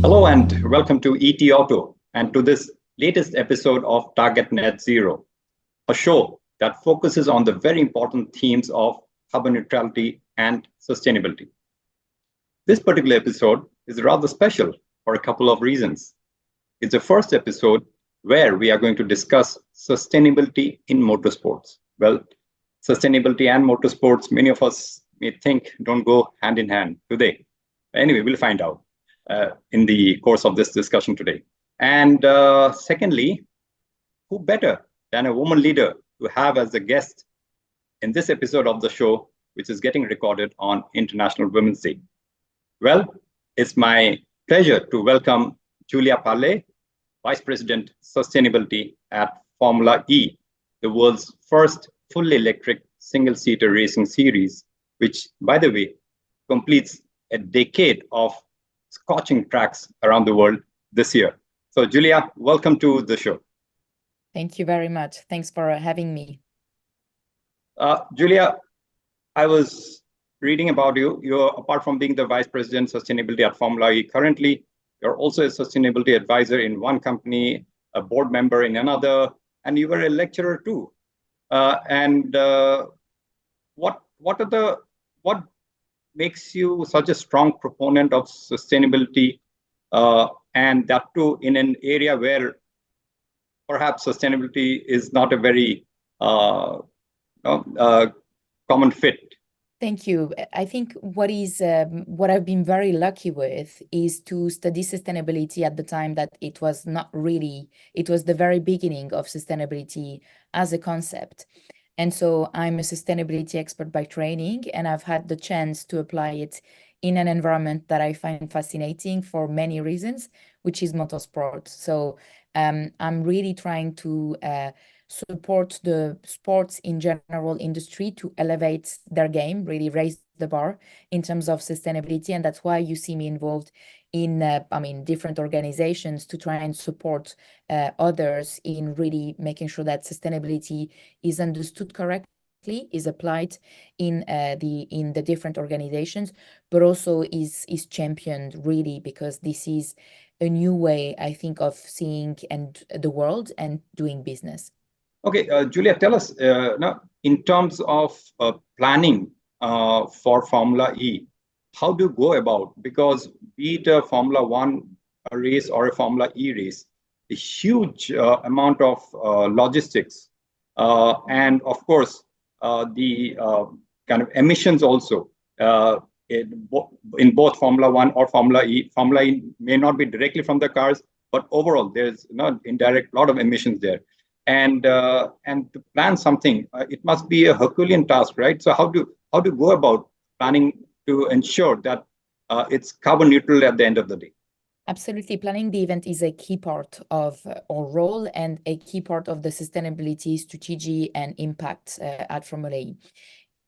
Hello and welcome to ET Auto and to this latest episode of Target Net Zero, a show that focuses on the very important themes of carbon neutrality and sustainability. This particular episode is rather special for a couple of reasons. It's the first episode where we are going to discuss sustainability in motorsports. Well, sustainability and motorsports, many of us may think don't go hand in hand, do they? Anyway, we'll find out in the course of this discussion today. And secondly, who better than a woman leader to have as a guest in this episode of the show, which is getting recorded on International Women's Day? Well, it's my pleasure to welcome Giulia Pallé, Vice President Sustainability at Formula E, the world's first fully electric single-seater racing series, which, by the way, completes a decade of scorching tracks around the world this year. So, Giulia, welcome to the show. Thank you very much. Thanks for having me. Giulia, I was reading about you. You're, apart from being the Vice President Sustainability at Formula E, currently, you're also a sustainability advisor in one company, a board member in another, and you were a lecturer too. What makes you such a strong proponent of sustainability, and that too in an area where perhaps sustainability is not a very common fit? Thank you. I think what I've been very lucky with is to study sustainability at the time that it was the very beginning of sustainability as a concept. And so I'm a sustainability expert by training, and I've had the chance to apply it in an environment that I find fascinating for many reasons, which is motorsport. So I'm really trying to support the sports in general industry to elevate their game, really raise the bar in terms of sustainability. And that's why you see me involved in different organizations to try and support others in really making sure that sustainability is understood correctly, is applied in the different organizations, but also is championed really, because this is a new way, I think, of seeing and the world and doing business. Okay, Giulia, tell us now, in terms of planning for Formula E, how do you go about? Because be it a Formula One race or a Formula E race, a huge amount of logistics, and of course the kind of emissions also in both Formula One or Formula E. Formula E may not be directly from the cars, but overall there's indirect lot of emissions there. And to plan something, it must be a Herculean task, right? So how do you go about planning to ensure that it's carbon neutral at the end of the day? Absolutely. Planning the event is a key part of our role and a key part of the sustainability strategy and impact at Formula E.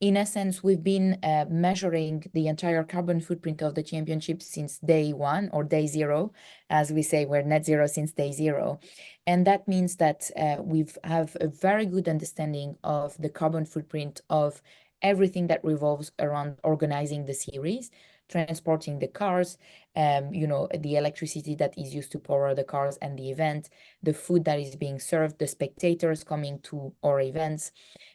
In essence, we've been measuring the entire carbon footprint of the championship since day one, or day zero, as we say, we're net zero since day zero. And that means that we have a very good understanding of the carbon footprint of everything that revolves around organizing the series, transporting the cars, the electricity that is used to power the cars and the event, the food that is being served, the spectators coming to our events.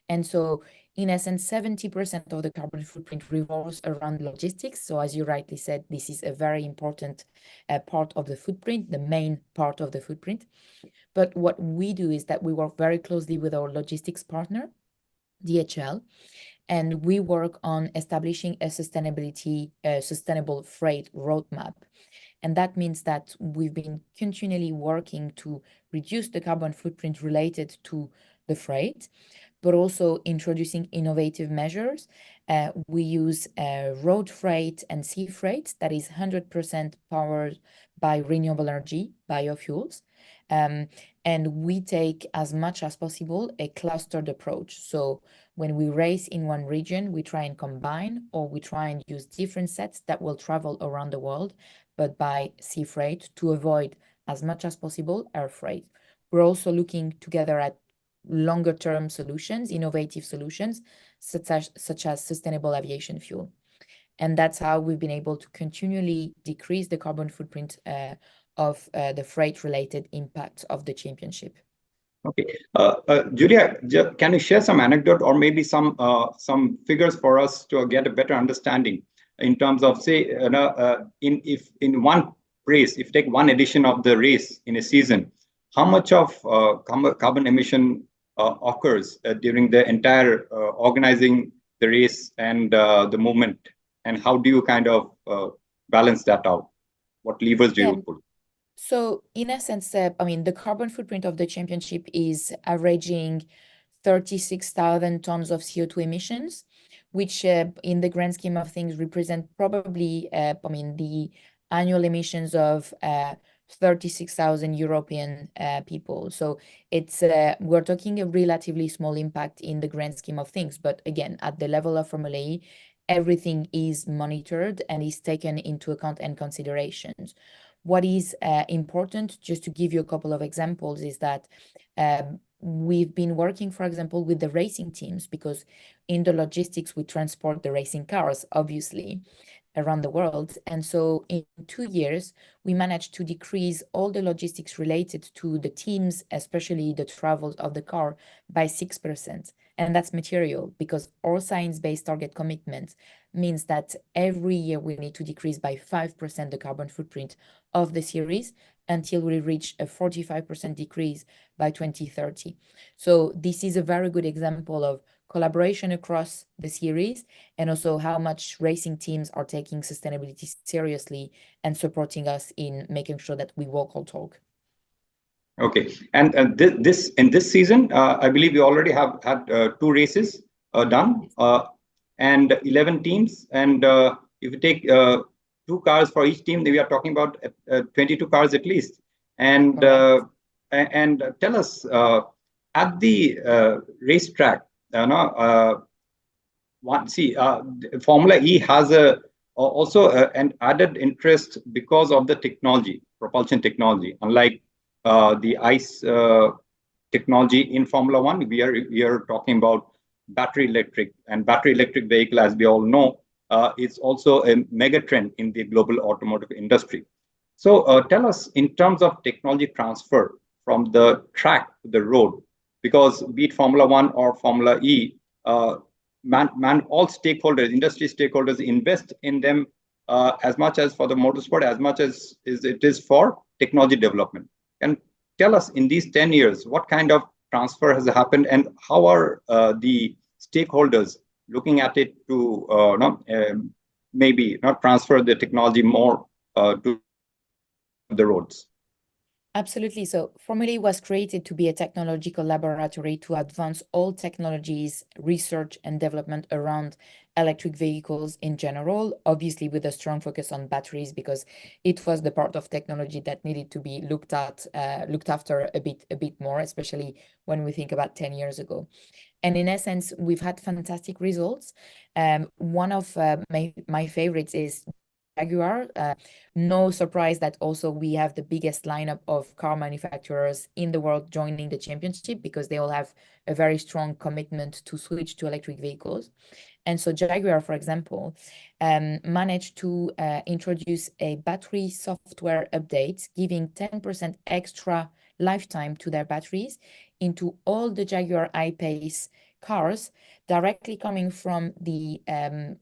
And so in essence, 70% of the carbon footprint revolves around logistics. So as you rightly said, this is a very important part of the footprint, the main part of the footprint. But what we do is that we work very closely with our logistics partner, DHL, and we work on establishing a sustainable freight roadmap. And that means that we've been continually working to reduce the carbon footprint related to the freight, but also introducing innovative measures. We use road freight and sea freight that is 100% powered by renewable energy, biofuels. And we take as much as possible a clustered approach. So when we race in one region, we try and combine, or we try and use different sets that will travel around the world, but by sea freight, to avoid as much as possible air freight. We're also looking together at longer term solutions, innovative solutions, such as sustainable aviation fuel. And that's how we've been able to continually decrease the carbon footprint of the freight-related impact of the championship. Okay, Julia, can you share some anecdote or maybe some figures for us to get a better understanding in terms of, say, if in one race, if you take one edition of the race in a season, how much of carbon emission occurs during the entire organizing the race and the movement, and how do you kind of balance that out? What levers do you pull? So in essence, the carbon footprint of the championship is averaging 36,000 tons of CO2 emissions, which in the grand scheme of things represent probably, the annual emissions of 36,000 European people. So it's we're talking a relatively small impact in the grand scheme of things. But again, at the level of Formula E, everything is monitored and is taken into account and considerations. What is important, just to give you a couple of examples, is that we've been working, for example, with the racing teams, because in the logistics, we transport the racing cars, obviously, around the world. And so in 2 years, we managed to decrease all the logistics related to the teams, especially the travels of the car, by 6%. And that's material, because our science-based target commitment means that every year we need to decrease by 5% the carbon footprint of the series until we reach a 45% decrease by 2030. So this is a very good example of collaboration across the series, and also how much racing teams are taking sustainability seriously and supporting us in making sure that we walk our talk. Okay, and this in this season, I believe we already have had 2 races done, and 11 teams. And if you take 2 cars for each team, we are talking about 22 cars at least. And tell us, at the racetrack, Formula E has also an added interest because of the technology, propulsion technology. Unlike the ICE technology in Formula One, we are talking about battery electric vehicle, as we all know, is also a mega trend in the global automotive industry. So tell us, in terms of technology transfer from the track to the road, because be it Formula One or Formula E, all stakeholders, industry stakeholders, invest in them as much as for the motorsport, as much as it is for technology development. And tell us, in these 10 years, what kind of transfer has happened, and how are the stakeholders looking at it to maybe not transfer the technology more to the roads? Absolutely. So Formula E was created to be a technological laboratory to advance all technologies, research and development around electric vehicles in general, obviously with a strong focus on batteries, because it was the part of technology that needed to be looked after a bit more, especially when we think about 10 years ago. And in essence, we've had fantastic results. One of my favorites is Jaguar. No surprise that also we have the biggest lineup of car manufacturers in the world joining the championship, because they all have a very strong commitment to switch to electric vehicles. And so Jaguar, for example, managed to introduce a battery software update, giving 10% extra lifetime to their batteries into all the Jaguar I-Pace cars, directly coming from the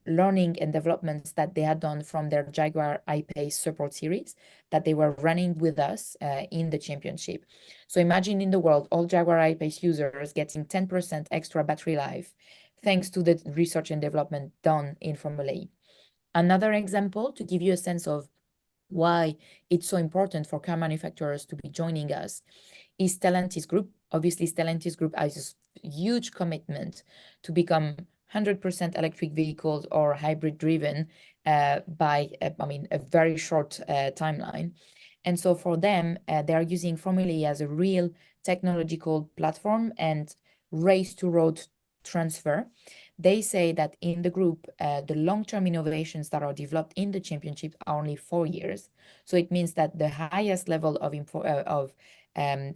learning and developments that they had done from their Jaguar I-Pace support series that they were running with us in the championship. So imagine in the world, all Jaguar I-Pace users getting 10% extra battery life, thanks to the research and development done in Formula E. Another example, to give you a sense of why it's so important for car manufacturers to be joining us, is Stellantis Group. Obviously, Stellantis Group has a huge commitment to become 100% electric vehicles or hybrid driven by a very short timeline. And so for them, they are using Formula E as a real technological platform and race to road transfer they say that in the group, the long-term innovations that are developed in the championship are only 4 years. So it means that the highest level of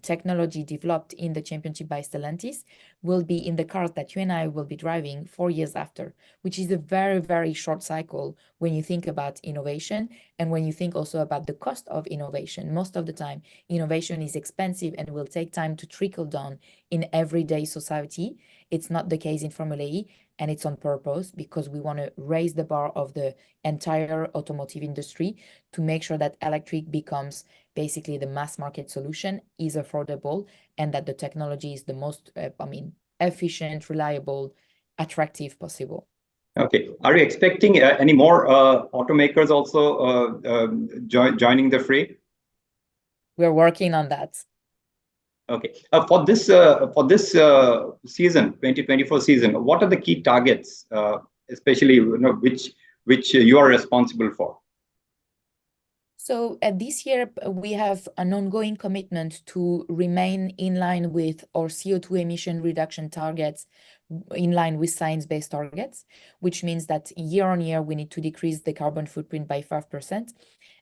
technology developed in the championship by Stellantis will be in the cars that you and I will be driving 4 years after, which is a very, very short cycle when you think about innovation and when you think also about the cost of innovation. Most of the time, innovation is expensive and will take time to trickle down in everyday society. It's not the case in Formula E, and it's on purpose because we want to raise the bar of the entire automotive industry to make sure that electric becomes basically the mass market solution, is affordable, and that the technology is the most, efficient, reliable, attractive possible. Okay. Are you expecting any more automakers also joining the fray? We're working on that. Okay. For this season, 2024 season, what are the key targets, especially which you are responsible for? So this year, we have an ongoing commitment to remain in line with our CO2 emission reduction targets, in line with science-based targets, which means that year on year, we need to decrease the carbon footprint by 5%.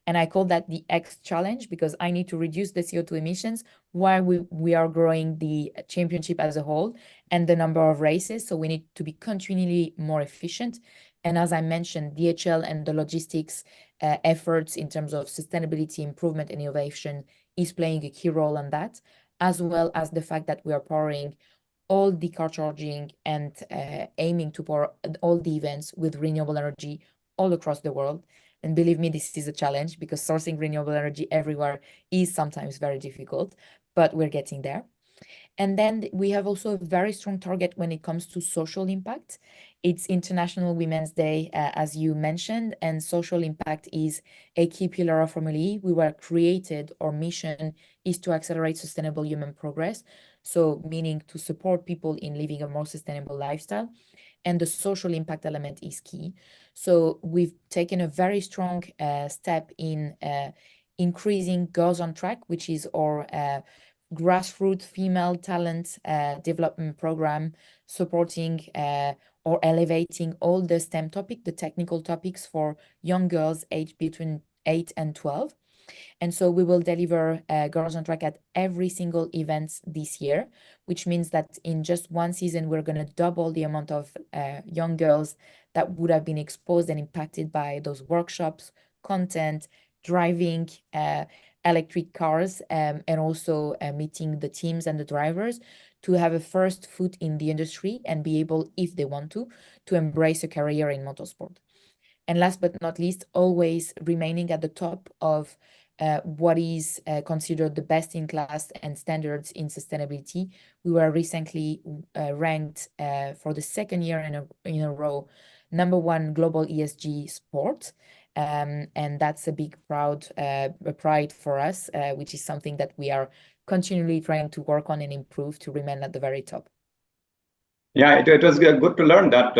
And I call that the X challenge because I need to reduce the CO2 emissions while we are growing the championship as a whole and the number of races. So we need to be continually more efficient. And as I mentioned, DHL and the logistics efforts in terms of sustainability, improvement, and innovation is playing a key role on that, as well as the fact that we are powering all the car charging and aiming to power all the events with renewable energy all across the world. And believe me, this is a challenge because sourcing renewable energy everywhere is sometimes very difficult, but we're getting there. And then we have also a very strong target when it comes to social impact. It's International Women's Day, as you mentioned, and social impact is a key pillar of Formula E. We were created, our mission is to accelerate sustainable human progress. So meaning to support people in living a more sustainable lifestyle. And the social impact element is key. So we've taken a very strong step in increasing Girls on Track, which is our grassroots female talent development program, supporting or elevating all the STEM topic, the technical topics for young girls aged between 8 and 12. And so we will deliver Girls on Track at every single event this year, which means that in just one season, we're going to double the amount of young girls that would have been exposed and impacted by those workshops, content, driving electric cars, and also meeting the teams and the drivers to have a first foot in the industry and be able, if they want to embrace a career in motorsport. And last but not least, always remaining at the top of what is considered the best in class and standards in sustainability. We were recently ranked for the second year in a row, #1 global ESG sport. And that's a big pride for us, which is something that we are continually trying to work on and improve to remain at the very top. Yeah, it was good to learn that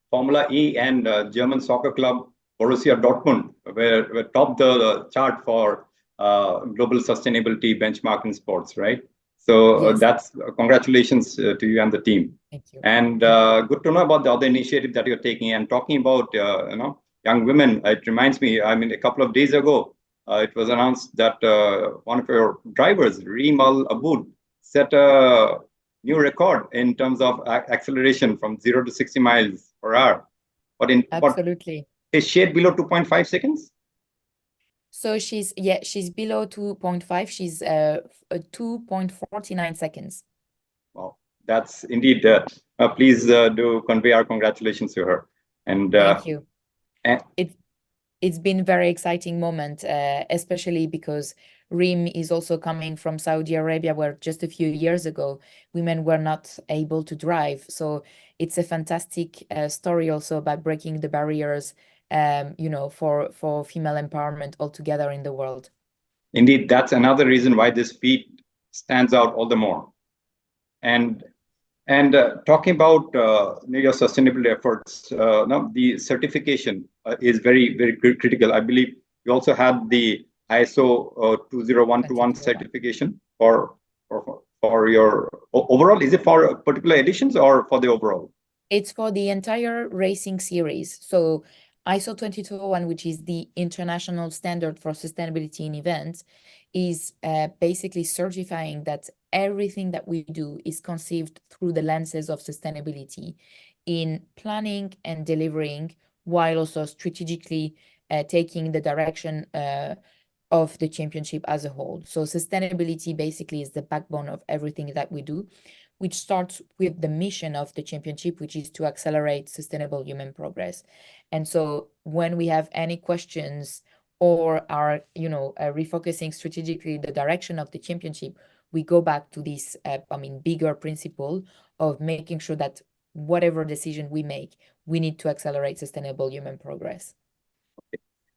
Formula E and German soccer club Borussia Dortmund were top the chart for global sustainability benchmark in sports, right? So Yes. that's congratulations to you and the team. Thank you. And good to know about the other initiative that you're taking. And talking about young women, it reminds me. I mean, a couple of days ago, it was announced that one of your drivers, Reem Al Aboud, set a new record in terms of acceleration from 0 to 60 miles per hour. But Absolutely. Is she below 2.5 seconds? So she's below 2.5. She's 2.49 seconds. Wow, that's indeed. Please do convey our congratulations to her. And thank you. And it's been a very exciting moment, especially because Reem is also coming from Saudi Arabia, where just a few years ago, women were not able to drive. So it's a fantastic story also about breaking the barriers, for female empowerment altogether in the world. Indeed, that's another reason why this feat stands out all the more. And talking about your sustainability efforts, the certification is very, very critical. I believe you also had the ISO 20121 certification for your overall. Is it for particular editions or for the overall? It's for the entire racing series. So ISO 22201, which is the international standard for sustainability in events, is basically certifying that everything that we do is conceived through the lenses of sustainability in planning and delivering, while also strategically taking the direction of the championship as a whole. So sustainability basically is the backbone of everything that we do, which starts with the mission of the championship, which is to accelerate sustainable human progress. And so when we have any questions or are, refocusing strategically the direction of the championship, we go back to this, bigger principle of making sure that whatever decision we make, we need to accelerate sustainable human progress.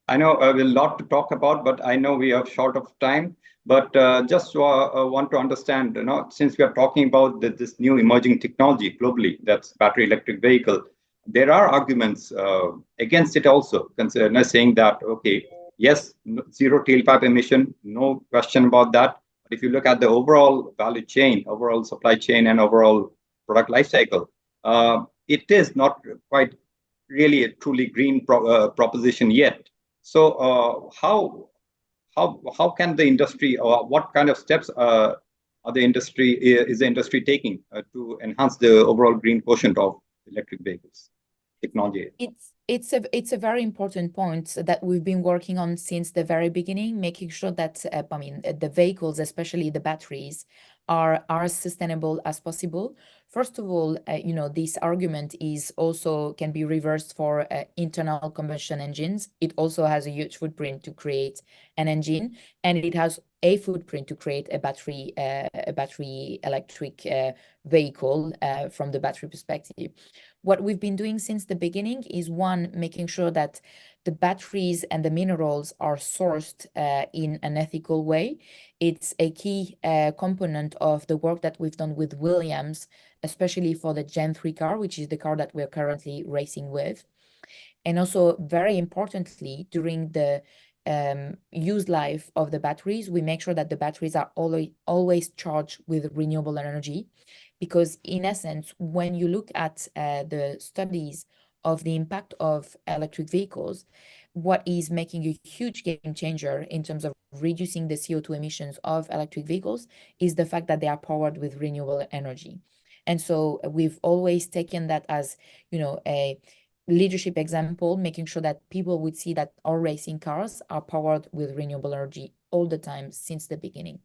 I know a lot to talk about, but I know we are short of time. But just want to understand, since we are talking about this new emerging technology globally, that's battery electric vehicle, there are arguments against it also, saying that, okay, yes, zero tailpipe emission, no question about that. But if you look at the overall value chain, overall supply chain, and overall product life cycle, it is not quite really a truly green proposition yet. So how can the industry, or what kind of steps is the industry taking to enhance the overall green quotient of electric vehicles technology? It's a very important point that we've been working on since the very beginning, making sure that the vehicles, especially the batteries, are as sustainable as possible. First of all, this argument is also can be reversed for internal combustion engines. It also has a huge footprint to create an engine, and it has a footprint to create a battery electric vehicle from the battery perspective. What we've been doing since the beginning is, one, making sure that the batteries and the minerals are sourced in an ethical way. It's a key component of the work that we've done with Williams, especially for the Gen 3 car, which is the car that we're currently racing with. And also, very importantly, during the use life of the batteries, we make sure that the batteries are always charged with renewable energy. Because in essence, when you look at the studies of the impact of electric vehicles, what is making a huge game changer in terms of reducing the CO2 emissions of electric vehicles is the fact that they are powered with renewable energy. And so we've always taken that as, a leadership example, making sure that people would see that our racing cars are powered with renewable energy all the time since the beginning.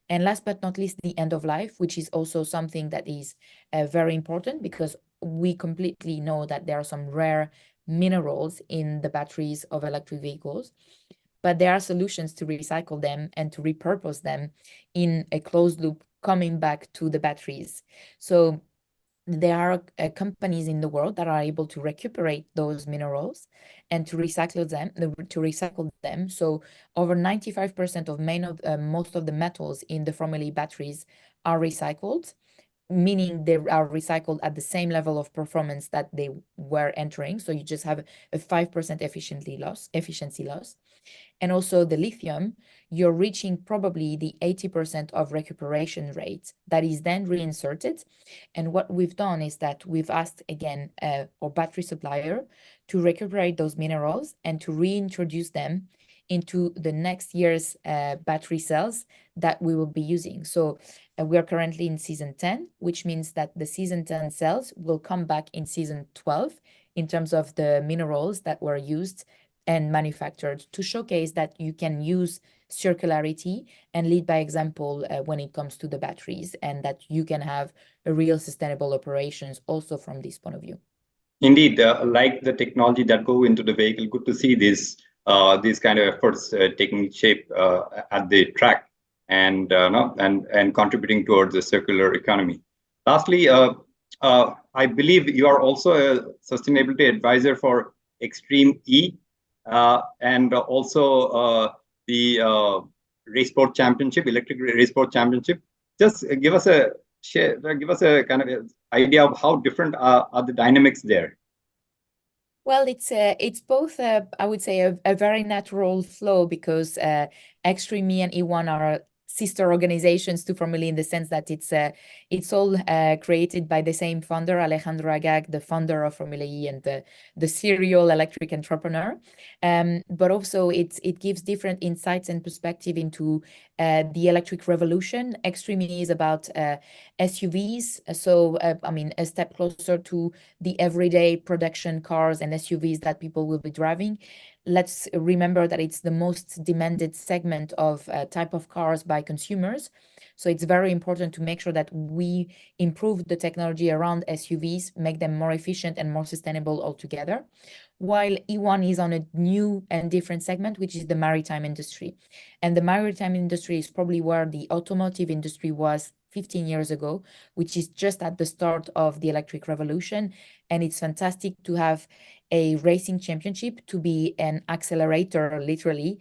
And last but not least, the end of life, which is also something that is very important, because we completely know that there are some rare minerals in the batteries of electric vehicles, but there are solutions to recycle them and to repurpose them in a closed loop coming back to the batteries. So there are companies in the world that are able to recuperate those minerals and to recycle them. So over 95% of most of the metals in the Formula E batteries are recycled, meaning they are recycled at the same level of performance that they were entering. So you just have a 5% efficiency loss. And also the lithium, you're reaching probably the 80% of recuperation rate that is then reinserted. And what we've done is that we've asked again our battery supplier to recuperate those minerals and to reintroduce them into the next year's battery cells that we will be using. So we are currently in season 10, which means that the season 10 cells will come back in season 12 in terms of the minerals that were used and manufactured, to showcase that you can use circularity and lead by example when it comes to the batteries, and that you can have a real sustainable operations also from this point of view. Indeed, like the technology that go into the vehicle, good to see these kind of efforts taking shape at the track and contributing towards the circular economy. Lastly, I believe you are also a sustainability advisor for Extreme E, and also the Raceport Championship, Electric Raceport Championship. Just give us a kind of idea of how different are the dynamics there. Well, it's both I would say a very natural flow, because Extreme E and E1 are sister organizations to Formula E in the sense that it's all created by the same founder, Alejandro Agag, the founder of Formula E and the serial electric entrepreneur. But also it gives different insights and perspective into the electric revolution. Extreme E is about SUVs. So, I mean, a step closer to the everyday production cars and SUVs that people will be driving. Let's remember that it's the most demanded segment of type of cars by consumers. So it's very important to make sure that we improve the technology around SUVs, make them more efficient and more sustainable altogether. While E1 is on a new and different segment, which is the maritime industry. And the maritime industry is probably where the automotive industry was 15 years ago, which is just at the start of the electric revolution. And it's fantastic to have a racing championship to be an accelerator, literally,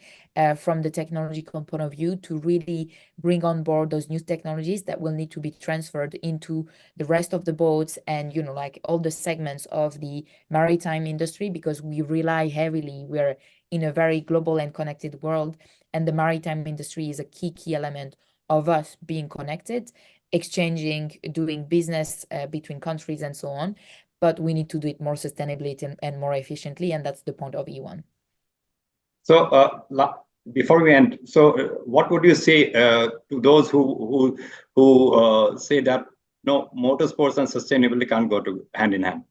from the technological point of view, to really bring on board those new technologies that will need to be transferred into the rest of the boats and, you know, like all the segments of the maritime industry, because we rely heavily, we're in a very global and connected world, and the maritime industry is a key element of us being connected, exchanging, doing business between countries and so on. But we need to do it more sustainably and more efficiently, and that's the point of E1. So before we end, so what would you say to those who say that no, motorsports and sustainability can't go hand in hand?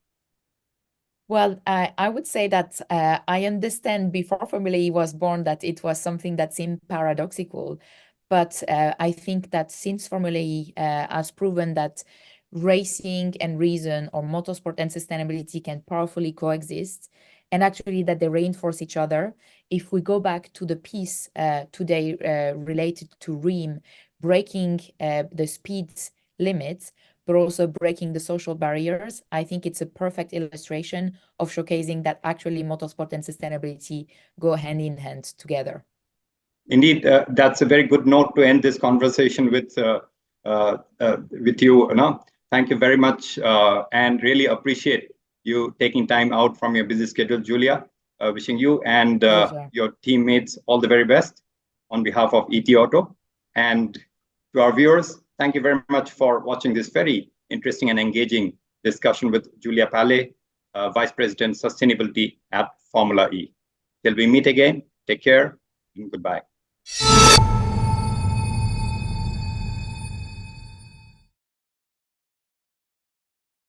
Well, I would say that I understand before Formula E was born that it was something that seemed paradoxical. But I think that since Formula E has proven that racing and reason, or motorsport and sustainability, can powerfully coexist, and actually that they reinforce each other. If we go back to the piece today related to REAM, breaking the speed limits, but also breaking the social barriers, I think it's a perfect illustration of showcasing that actually motorsport and sustainability go hand in hand together. Indeed, that's a very good note to end this conversation with you. Thank you very much, and really appreciate you taking time out from your busy schedule, Julia. Wishing you and your teammates all the very best on behalf of ET Auto. And to our viewers, thank you very much for watching this very interesting and engaging discussion with Julia Pallé, Vice President Sustainability at Formula E. Till we meet again, take care and goodbye.